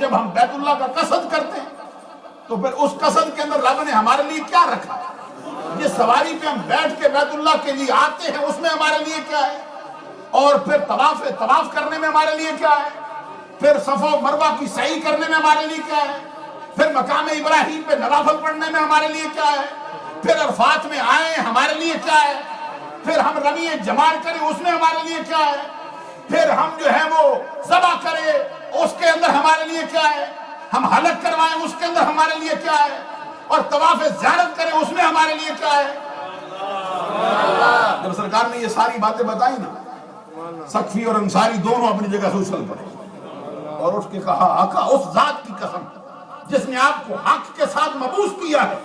جب ہم بیت اللہ کا قصد کرتے ہیں تو پھر اس قصد کے اندر رب نے ہمارے لیے کیا رکھا؟ جس سواری پہ ہم بیٹھ کے بیت اللہ کے لیے آتے ہیں اس میں ہمارے لیے کیا ہے؟ اور پھر طواف کرنے میں ہمارے لیے کیا ہے؟ پھر صفا و مروہ کی سعی کرنے میں ہمارے لیے کیا ہے؟ پھر مقام ابراہیم پہ نوافل پڑھنے میں ہمارے لیے کیا ہے؟ پھر عرفات میں آئیں ہمارے لیے کیا ہے؟ پھر ہم رمی جمار کریں اس میں ہمارے لیے کیا ہے؟ پھر ہم جو ہے وہ ذبح کریں اس کے اندر ہمارے لیے کیا ہے؟ ہم حلق کروائیں اس کے اندر ہمارے لیے کیا ہے؟ اور طواف زیارت کریں اس میں ہمارے لیے کیا ہے؟ جب سرکار نے یہ ساری باتیں بتائی نا، سقفی اور انصاری دونوں اپنی جگہ سے اچھل پڑے اور اس کے کہا آقا اس ذات کی قسم جس نے آپ کو حق کے ساتھ مبعوث کیا ہے،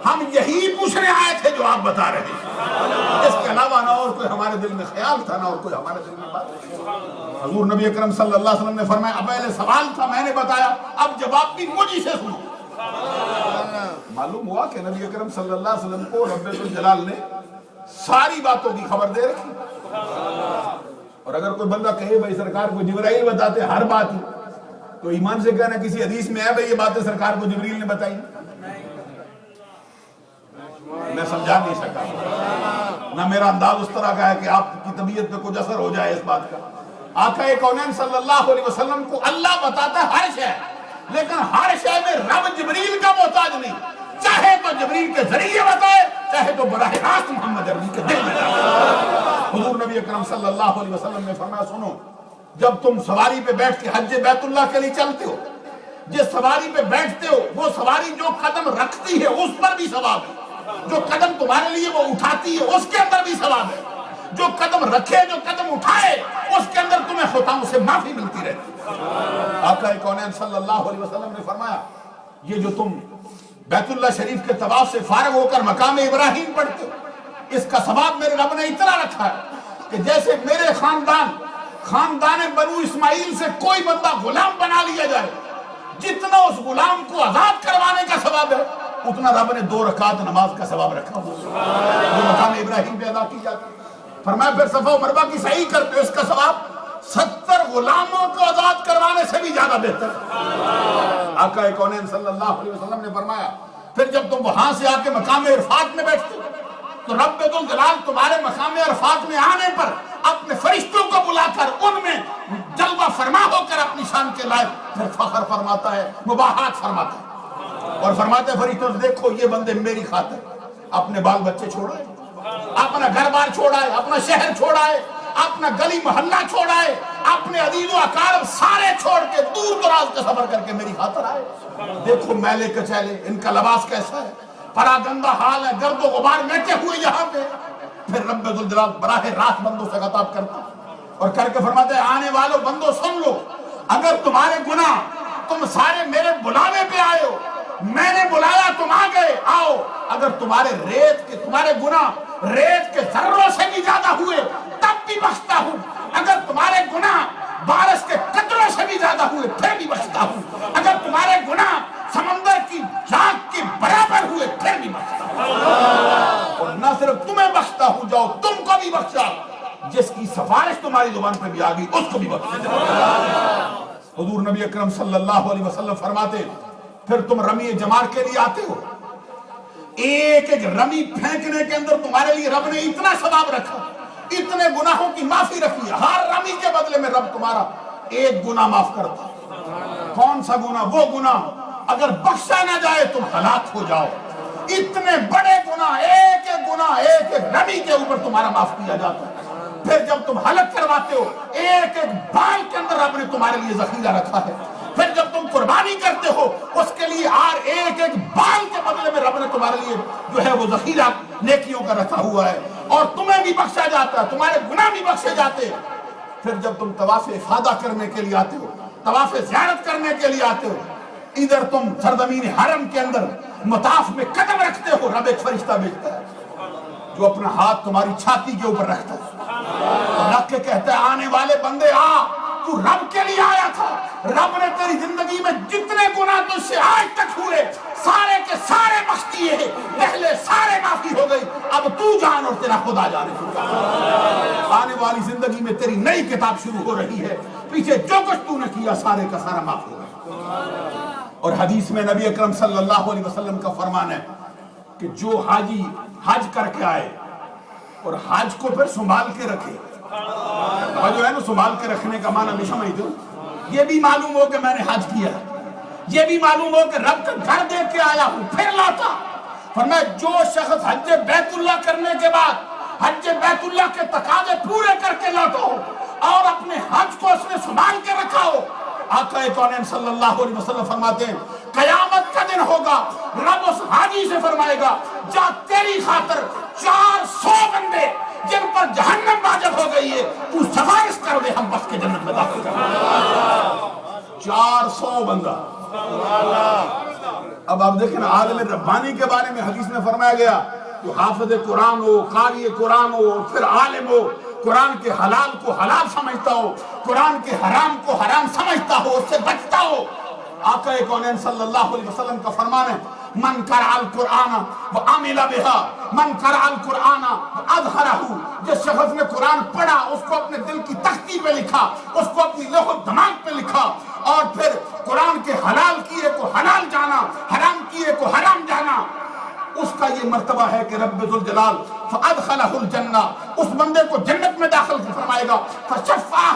ہم یہی پوچھنے آئے تھے جو آپ بتا رہے ہیں، اس کے علاوہ نہ اور کوئی ہمارے دل میں خیال تھا نہ اور کوئی ہمارے دل میں بات۔ حضور نبی اکرم صلی اللہ علیہ وسلم نے فرمایا اب پہلے سوال تھا میں نے بتایا، اب جواب بھی مجھے سے سنو۔ معلوم ہوا کہ نبی اکرم صلی اللہ علیہ وسلم کو رب الجلال نے ساری باتوں کی خبر دے رکھی۔ اور اگر کوئی بندہ کہے بھائی سرکار کو جبرائیل بتاتے ہر بات ہی، تو ایمان سے کہنا کسی حدیث میں ہے بھائی یہ باتیں سرکار کو جبریل نے بتائی؟ میں سمجھا نہیں سکا، نہ میرا انداز اس طرح کا ہے کہ آپ کی طبیعت پہ کچھ اثر ہو جائے اس بات کا۔ آقا کونین صلی اللہ علیہ وسلم کو اللہ بتاتا ہے ہر شے، لیکن ہر شے میں رب جبریل کا محتاج نہیں، چاہے تو جبریل کے ذریعے بتائے چاہے تو براہ راست محمد عربی کے دل میں بتائے۔ حضور نبی اکرم صلی اللہ علیہ وسلم نے فرمایا سنو، جب تم سواری پہ بیٹھ کے حج بیت اللہ کے لیے چلتے ہو، جس سواری پہ بیٹھتے ہو وہ سواری جو قدم رکھتی ہے اس پر بھی ثواب ہے، جو قدم تمہارے لیے وہ اٹھاتی ہے اس کے اندر بھی ثواب ہے، جو قدم رکھے جو قدم اٹھائے اس کے اندر تمہیں خطاؤں سے معافی ملتی رہتی۔ آقا کونین صلی اللہ علیہ وسلم نے فرمایا یہ جو تم بیت اللہ شریف کے طواف سے فارغ ہو کر مقام ابراہیم پڑھتے ہو، اس کا ثواب میرے رب نے اتنا رکھا ہے کہ جیسے میرے خاندان بنو اسماعیل سے کوئی بندہ غلام بنا لیا جائے، جتنا اس غلام کو آزاد کروانے کا ثواب ہے اتنا رب نے 2 رکعت نماز کا ثواب رکھا ہوا جو مقام ابراہیم پہ ادا کی جاتی۔ فرمایا پھر صفا و مروہ کی سعی کرتے ہو، اس کا ثواب 70 غلاموں کو آزاد کروانے سے بھی زیادہ بہتر ہے۔ آقا کونین صلی اللہ علیہ وسلم نے فرمایا پھر جب تم وہاں سے آ کے مقام عرفات میں بیٹھتے ہو تو رب الجلال تمہارے مقام عرفات میں آنے پر اپنے فرشتوں کو بلا کر ان میں جلوہ فرما ہو کر اپنی شان کے لائق پھر فخر فرماتا ہے، مباحات فرماتا ہے اور فرماتے ہیں فرشتوں سے دیکھو یہ بندے میری خاطر اپنے بال بچے چھوڑائے، اپنا گھر بار چھوڑائے، اپنا شہر چھوڑائے، اپنا گلی محلہ چھوڑائے، اپنے عزیز و اقارب سارے چھوڑ کے دور دراز کا سفر کر کے میری خاطر آئے۔ دیکھو میلے کچیلے، ان کا لباس کیسا ہے، پراگندہ حال ہے، گرد و غبار میٹے ہوئے یہاں پہ۔ پھر رب الجلال براہ راست بندوں سے خطاب کرتا اور کر کے فرماتے ہیں آنے والوں بندوں سن لو، اگر تمہارے گناہ تم سارے میرے بلاوے پہ آئے ہو، میں نے بلایا تم آ گئے، آؤ، اگر تمہارے گناہ ریت کے ذروں سے بھی زیادہ ہوئے تب بھی بخشتا ہوں، اگر تمہارے گناہ بارش کے قطروں سے بھی زیادہ ہوئے پھر بھی بخشتا ہوں، اگر تمہارے گناہ سمندر کی جھاگ کے برابر ہوئے پھر بھی بخشتا ہوں، اور نہ صرف تمہیں بخشتا ہوں، جاؤ تم کو بھی بخشا، جس کی سفارش تمہاری زبان پہ بھی آ گئی اس کو بھی بخشا۔ حضور نبی اکرم صلی اللہ علیہ وسلم فرماتے پھر تم رمی جمار کے لیے آتے ہو، ایک ایک رمی پھینکنے کے اندر تمہارے لیے رب نے اتنا ثواب رکھا، اتنے گناہوں کی معافی رکھی، ہر رمی کے بدلے میں رب تمہارا ایک گناہ معاف کرتا۔ کون سا گناہ؟ وہ گناہ اگر بخشا نہ جائے تم ہلاک ہو جاؤ، اتنے بڑے گناہ ایک ایک گناہ ایک ایک رمی کے اوپر تمہارا معاف کیا جاتا ہے۔ پھر جب تم حلق کرواتے ہو ایک ایک بال کے اندر رب نے تمہارے لیے ذخیرہ رکھا ہے، پھر جب تم قربانی کرتے ہو اس کے لیے اور ایک ایک بال کے بدلے میں رب نے تمہارے لیے جو ہے وہ ذخیرہ نیکیوں کا رکھا ہوا ہے، اور تمہیں بھی بخشا جاتا ہے، تمہارے گناہ بھی بخشے جاتے ہیں۔ پھر جب تم طواف افاضہ کرنے کے لیے آتے ہو، طواف زیارت کرنے کے لیے آتے ہو، ادھر تم سرزمین حرم کے اندر مطاف میں قدم رکھتے ہو، رب ایک فرشتہ بھیجتا ہے جو اپنا ہاتھ تمہاری چھاتی کے اوپر رکھتا ہے اور رکھ کے کہتا ہے آنے والے بندے آ، تو رب کے لیے آیا تھا، رب نے تیری زندگی میں جتنے گناہ تجھ سے آج تک ہوئے سارے کے سارے بخش دیے ہیں، پہلے سارے معافی ہو گئی، اب تو جان اور تیرا خدا جانے، آنے والی زندگی میں تیری نئی کتاب شروع ہو رہی ہے، پیچھے جو کچھ تو نے کیا سارے کا سارا معاف ہو گیا۔ اور حدیث میں نبی اکرم صلی اللہ علیہ وسلم کا فرمان ہے کہ جو حاجی حج کر کے آئے اور حج کو پھر سنبھال کے رکھے، جو ہے نا سنبھال کے رکھنے کا معنی نہیں سمجھتے ہو، یہ بھی معلوم ہو کہ میں نے حج کیا ہے، یہ بھی معلوم ہو کہ رب کا گھر دیکھ کے آیا ہوں پھر لوٹا۔ فرمایا جو شخص حج بیت اللہ کرنے کے بعد حج بیت اللہ کے تقاضے پورے کر کے لوٹا ہو اور اپنے حج کو اس نے سنبھال کے رکھا ہو، آقا کونین صلی اللہ علیہ وسلم فرماتے ہیں قیامت کا دن ہوگا، رب اس حاجی سے فرمائے گا جا تیری خاطر 400 بندے جن پر جہنم واجب ہو گئی ہے تو سفارش کر دے، ہم بس کے جنت میں داخل کر دیں۔ 400 بندہ۔ اب آپ دیکھیں نا عالم ربانی کے بارے میں حدیث میں فرمایا گیا جو حافظ قرآن ہو، قاری قرآن ہو اور پھر عالم ہو، قرآن کے حلال کو حلال سمجھتا ہو، قرآن کے حرام کو حرام سمجھتا ہو، اس سے بچتا ہو۔ آقا کونین صلی اللہ علیہ وسلم کا فرمان ہے من قرأ القرآن وعمل بها، من قرأ القرآن واظہرہ، جس شخص نے قرآن پڑھا اس کو اپنے دل کی تختی پہ لکھا، اس کو اپنی لوح دماغ پہ لکھا، اور پھر قرآن کے حلال کیے کو حلال جانا، حرام کیے کو حرام جانا، اس کا یہ مرتبہ ہے کہ رب ذوالجلال فادخلہ الجنہ، اس بندے کو جنت میں داخل فرمائے گا، فشفعہ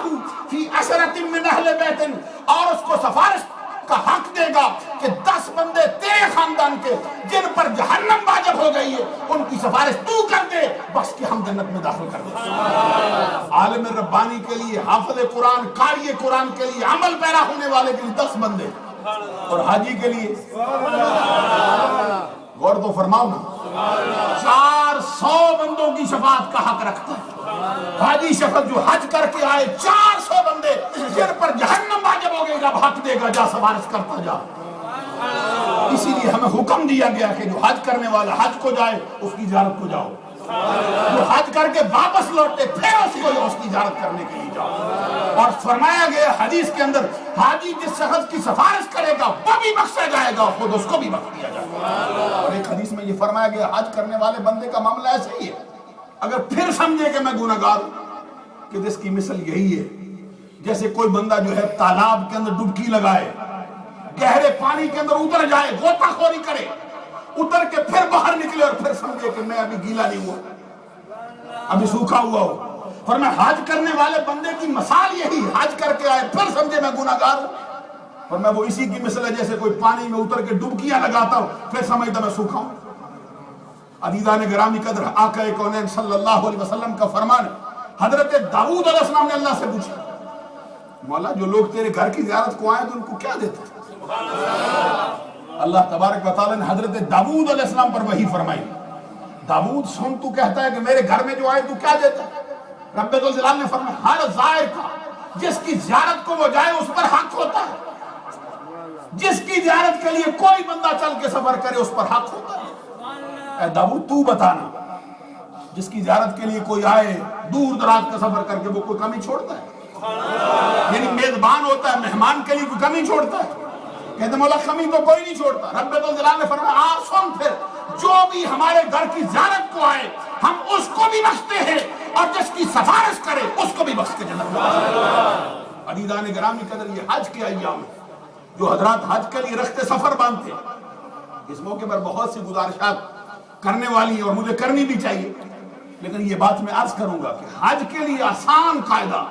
فی عشرۃ من اہل بیت، اور اس کو سفارش کا حق دے گا کہ 10 بندے تیرے خاندان کے جن پر جہنم واجب ہو گئی ہے ان کی سفارش تو کر دے، بس کہ ہم جنت میں داخل کر دیں۔ عالم ربانی کے لیے، حافظ قرآن، قاری قرآن کے لیے، عمل پیرا ہونے والے کے لیے 10 بندے، اور حاجی کے لیے غور تو فرماؤ نا 400 بندوں کی شفاعت کا حق رکھتا ہے۔ حاجی شخص جو حج کر کے آئے 400 بندے جن پر جہنم واجب ہو گئی، جب حق دے گا جا سفارش کرتا جا۔ اسی لیے ہمیں حکم دیا گیا کہ جو حج کرنے والا حج کو جائے اس کی زیارت کو جاؤ، جو حج کر کے واپس لوٹے پھر اس کی زیارت کرنے کے لیے جاؤ۔ اور فرمایا گیا حدیث کے اندر حاجی جس شخص کی سفارش کرے گا وہ بھی بخشا جائے گا، خود اس کو بھی بخش دیا جائے گا۔ اور ایک حدیث میں یہ فرمایا گیا حج کرنے والے بندے کا معاملہ ایسا ہی ہے، اگر پھر سمجھے کہ میں گناہگار ہوں، کہ جس کی مثل یہی ہے جیسے کوئی بندہ جو ہے تالاب کے اندر ڈبکی لگائے، گہرے پانی کے اندر اتر جائے، غوطہ خوری کرے، اتر کے پھر باہر نکلے اور پھر سمجھے کہ میں ابھی گیلا نہیں ہوا، ابھی سوکھا ہوا ہوں۔ فرمایا حج کرنے والے بندے کی مثال یہی، حج کر کے آئے پھر سمجھے میں گناہگار ہوں، فرمایا وہ اسی کی مثل ہے جیسے کوئی پانی میں اتر کے ڈبکیاں لگاتا ہوں پھر سمجھتا میں سوکھا ہوں۔ عزیزان گرامی قدر، آقا کونین صلی اللہ علیہ وسلم کا فرمان ہے، حضرت داؤد علیہ السلام نے اللہ سے پوچھا مولا جو لوگ تیرے گھر کی زیارت کو آئے تو ان کو کیا دیتا؟ اللہ تبارک و تعالی نے حضرت داؤد علیہ السلام پر وحی فرمائی، داؤد سن تو کہتا ہے کہ میرے گھر میں جو آئے تو کیا دیتا؟ رب ذوالجلال نے فرمایا ہر زائر کا جس کی زیارت کو وہ جائے اس پر حق ہوتا ہے، جس کی زیارت کے لیے کوئی بندہ چل کے سفر کرے اس پر حق ہوتا ہے۔ اے داؤد تو بتانا جس کی زیارت کے لیے کوئی آئے دور دراز کا سفر کر کے وہ کوئی کمی چھوڑتا ہے؟ یعنی میزبان ہوتا ہے، مہمان کے لیے کوئی کمی چھوڑتا ہے؟ کہتے مولا کمی تو کوئی نہیں چھوڑتا۔ رب ذوالجلال نے فرمایا سن پھر جو بھی ہمارے گھر کی زیارت کو آئے ہم اس کو بھی بخشتے ہیں اور جس کی سفارش کرے اس کو بھی بخش کے جنت میں۔ عزیزان گرامی قدر، یہ حج کے ایام جو حضرات حج کے لیے رخت سفر باندھتے، اس موقع پر بہت سی گزارشات کرنے والی ہیں اور مجھے کرنی بھی چاہیے، لیکن یہ بات میں عرض کروں گا کہ حج کے لیے آسان قاعدہ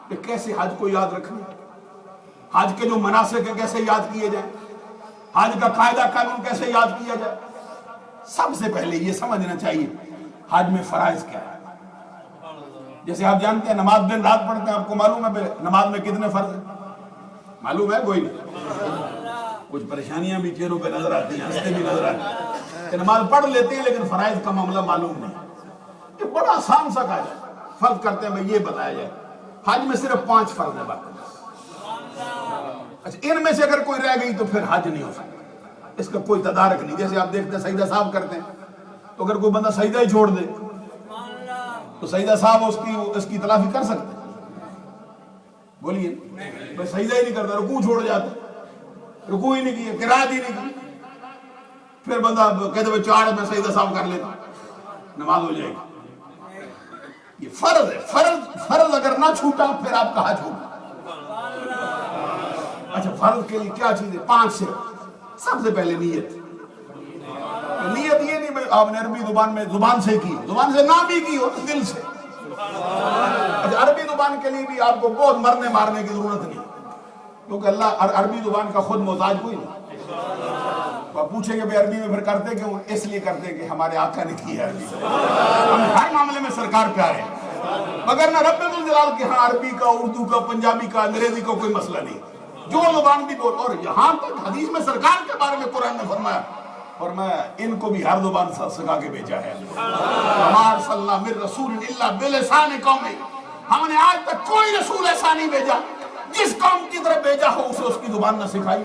کہ کیسے حج کو یاد رکھنا، حج کے جو مناسک ہیں کیسے یاد کیے جائیں، حج کا قاعدہ قانون کیسے یاد کیا جائے۔ سب سے پہلے یہ سمجھنا چاہیے حج میں فرائض کیا ہے۔ جیسے آپ جانتے ہیں نماز دن رات پڑھتے ہیں، آپ کو معلوم ہے نماز میں کتنے فرض ہیں؟ معلوم ہے کوئی نہیں؟ کچھ پریشانیاں بھی چہروں پہ نظر آتی ہیں، ہنستے بھی نظر آتے ہیں کہ نماز پڑھ لیتے ہیں لیکن فرائض کا معاملہ معلوم نہیں۔ یہ بڑا آسان سا قاعدہ ہے، فرض کرتے ہیں بھائی یہ بتایا جائے حج میں صرف 5 فرض ہے باقی۔ اچھا ان میں سے اگر کوئی رہ گئی تو پھر حج نہیں ہو سکتا، اس کا کوئی تدارک نہیں۔ جیسے آپ دیکھتے ہیں سجدہ صاحب کرتے ہیں تو اگر کوئی بندہ سجدہ ہی چھوڑ دے تو سجدہ صاحب اس کی تلافی کر سکتے ہیں؟ بولیے بھائی سجدہ ہی نہیں کرتا، رکوع چھوڑ جاتا، رکوع ہی نہیں کیا، قرات ہی نہیں کی، پھر بندہ کہتے ہیں 4 میں سجدہ صاحب کر لیتا نماز ہو جائے گی۔ یہ فرض ہے، فرض اگر نہ چھوٹا پھر آپ کا حج ہوگا۔ اچھا فرض کے لیے کیا چیز ہے؟ 5 سے سب سے پہلے نیت یہ نہیں آپ نے عربی زبان سے کی، زبان سے نہ بھی کی ہو تو دل سے. اچھا عربی زبان کے لیے بھی آپ کو بہت مرنے مارنے کی ضرورت نہیں، کیونکہ اللہ عربی زبان کا خود محتاج کوئی نہیں. تو آپ پوچھیں گے بھائی عربی میں پھر کرتے کیوں؟ اس لیے کرتے کہ ہمارے آقا نے کی ہے عربی. ہم ہر معاملے میں سرکار پیارے ہیں، مگر نہ رب الجلال کے ہاں عربی کا، اردو کا، پنجابی کا، انگریزی کا کوئی مسئلہ نہیں، جو زبان بھی بول. اور یہاں تک حدیث میں سرکار کے بارے میں قرآن نے فرمایا اور میں ان کو بھی ہر زبان سکھا کے بھیجا ہے. ہمار صلی اللہ من رسول اللہ بلسان قومی، ہم نے آج تک کوئی رسول ایسا نہیں بھیجا جس قوم کی طرف بھیجا ہو اسے اس کی زبان نہ سکھائی.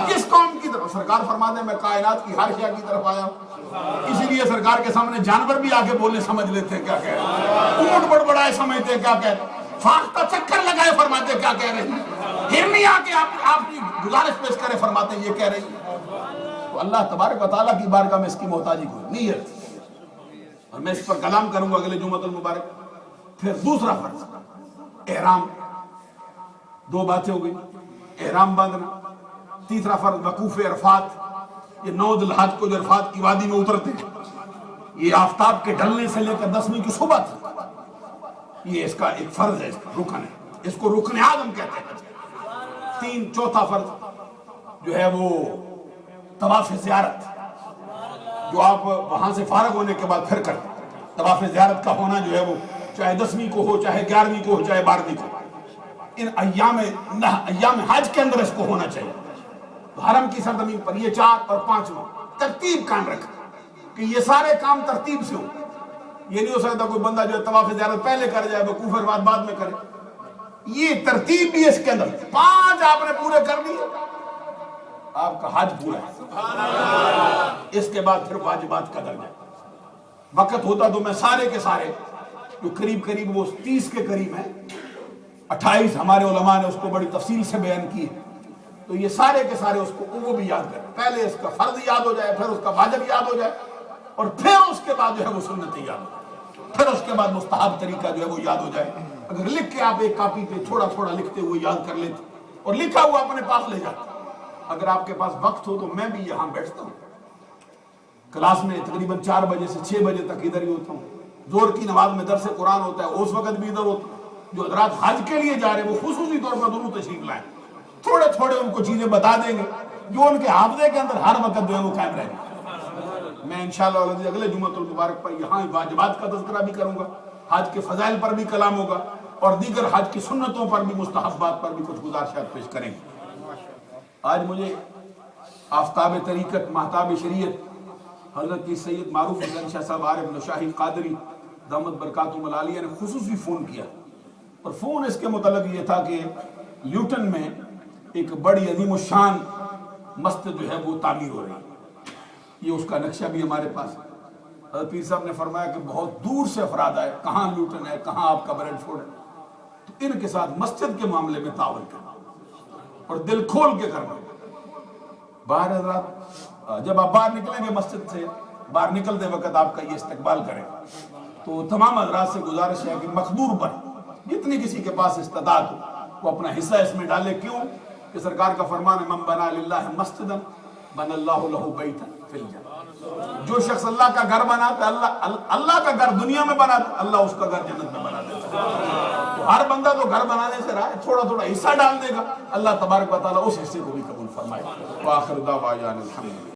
جس قوم کی طرف سرکار فرماتے ہیں میں کائنات کی ہر شے کی طرف آیا ہوں. اسی لیے سرکار کے سامنے جانور بھی آگے بولنے سمجھ لیتے ہیں کیا کہہ رہے ہیں، اونٹ بڑبڑائے سمجھتے ہیں کیا کہہ رہے ہیں، فاختہ چکر لگائے فرماتے ہیں کیا کہہ رہے ہیں، ہرنی آ کے آپ کی گزارش پیش کرے فرماتے ہیں یہ کہہ رہی ہے. تو اللہ تبارک و تعالیٰ کی بارگاہ میں اس کی محتاجی کوئی نیت. اور میں اس پر کلام کروں گا اگلے جمعۃ المبارک. پھر دوسرا فرض احرام. 2 باتیں ہو گئی، احرام باندھنا. تیسرا فرض وقوف عرفات. یہ 9 ذی الحج کو جو عرفات کی وادی میں اترتے ہیں، یہ آفتاب کے ڈھلنے سے لے کر 10ویں کی صبح تک یہ اس کا ایک فرض ہے، اس کا رکن ہے، اس کو رکن اعظم کہتے ہیں. چوتھا فرض جو ہے وہ طواف زیارت، جو آپ وہاں سے فارغ ہونے کے بعد پھر کرتے ہیں. طواف زیارت کا ہونا جو ہے وہ چاہے 10ویں کو ہو، چاہے 11ویں کو ہو، چاہے 12ویں کو، ان ایام حج کے اندر اس کو ہونا چاہیے. حرم کی سرزمین پر یہ 4 اور 5واں ترتیب قائم رکھا کہ یہ سارے کام ترتیب سے ہو. یہ نہیں ہو سکتا کوئی بندہ جو ہے طواف زیارت پہلے کر جائے وقوف عرفات بعد میں کرے. یہ ترتیب بھی اس کے اندر 5 آپ نے پورے کر دیے، آپ کا حج پورا ہے. اس کے بعد پھر واجبات کا درجہ. وقت ہوتا تو میں سارے کے سارے جو قریب وہ 30 کے قریب ہیں، 28 ہمارے علماء نے اس کو بڑی تفصیل سے بیان کی ہے. تو یہ سارے کے سارے اس کو وہ بھی یاد کریں. پہلے اس کا فرض یاد ہو جائے، پھر اس کا واجب یاد ہو جائے، اور پھر اس کے بعد جو ہے وہ سنت یاد ہو جائے، پھر اس کے بعد مستحب طریقہ جو ہے وہ یاد ہو جائے. اگر لکھ کے آپ ایک کاپی پہ تھوڑا تھوڑا لکھتے ہوئے یاد کر لیتے اور لکھا ہوا اپنے پاس لے جاتے. اگر آپ کے پاس وقت ہو تو میں بھی یہاں بیٹھتا ہوں، کلاس میں تقریباً 4 بجے سے 6 بجے تک ادھر ہی ہوتا ہوں. ظہر کی نماز میں درس قرآن ہوتا ہے، اس وقت بھی ادھر ہوتا ہوں. جو حضرات حج کے لیے جا رہے ہیں وہ خصوصی طور پر ضرور تشریف لائیں. تھوڑے تھوڑے ان کو چیزیں بتا دیں گے جو ان کے حافظے کے اندر ہر وقت جو ہے وہ قائم رہیں گے. میں انشاءاللہ اگلے جمعۃ المبارک پر یہاں واجبات کا تذکرہ بھی کروں گا، حج کے فضائل پر بھی کلام ہوگا، اور دیگر حج کی سنتوں پر بھی، مستحبات پر بھی کچھ گزارشات پیش کریں گے. آج مجھے آفتاب طریقت، مہتاب شریعت حضرت کی سید معروف حسین شاہ صاحب عارف نشاہی قادری دامت برکاتہم العالیہ نے خصوصی فون کیا، اور فون اس کے متعلق یہ تھا کہ لیوٹن میں ایک بڑی عظیم الشان مسجد جو ہے وہ تعمیر ہو رہی ہے. یہ اس کا نقشہ بھی ہمارے پاس ہے. حضرت پیر صاحب نے فرمایا کہ بہت دور سے افراد آئے، کہاں لیوٹن ہے، کہاں آپ کا بریڈ فورڈ ہے، تو ان کے ساتھ مسجد کے معاملے میں تعاون کرنا اور دل کھول کے کرنا. باہر حضرات جب آپ باہر نکلیں گے مسجد سے، باہر نکلتے وقت آپ کا یہ استقبال کریں. تو تمام حضرات سے گزارش ہے کہ مقدور پر جتنی کسی کے پاس استطاعت ہو وہ اپنا حصہ اس میں ڈالے. کیوں کہ سرکار کا فرمان ہے من بنا للہ مسجدا بنى اللہ لہ بیتا فی الجنہ. جو شخص اللہ کا گھر بناتا ہے، اللہ کا گھر دنیا میں بناتا ہے، اللہ اس کا گھر جنت میں بنا دیتا ہے. تو ہر بندہ تو گھر بنانے سے رہا ہے، تھوڑا تھوڑا حصہ ڈال دے گا، اللہ تبارک و تعالیٰ اس حصے کو بھی قبول فرمائے. وآخر دعوانا الحمدللہ.